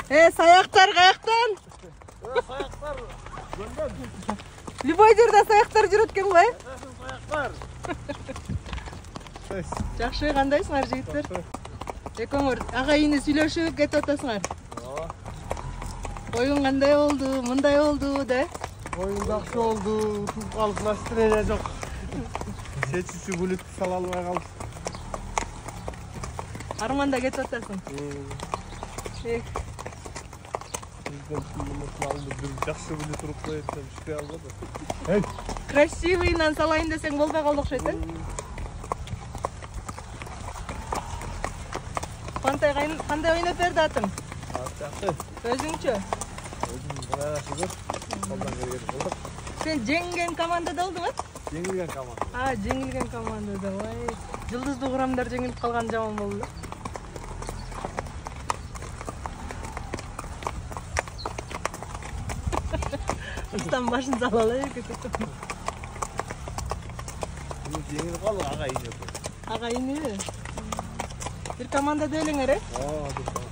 Саяктар каяктан? Саяктар. Гөндөн. Любой жерде саяктар жүрөт экен го, Саяктар. Жакшы, кандайсыңар жигиттер? Экөөңөр ага ийини сүйлөшүп кетип атасыңар. Оюн кандай болду, мындай болду де? Оюн жакшы болду, утуп калып настроение жок. Чечүүчү бүлүктү сала албай калдык. Арманда кетип атасың. Жакшы бүлү туруп коет деп иштей албады. Красивыйынан салайын десең болбой калды окшойт, э? Кандай ойноп берди атың? Жакшы. Өзүңчү? Өзүм баягы шүгүр. Колдан келген болот. Сен жеңген командада болдуңбу? Жеңилген команда. Жеңилген командада. Жылдыздуу курамдар жеңилип калган жаман болду. Устан башын сала алайык. Жеңилип калды ага ийне. Ага ийне. Бир командада элеңер, э? Ооба.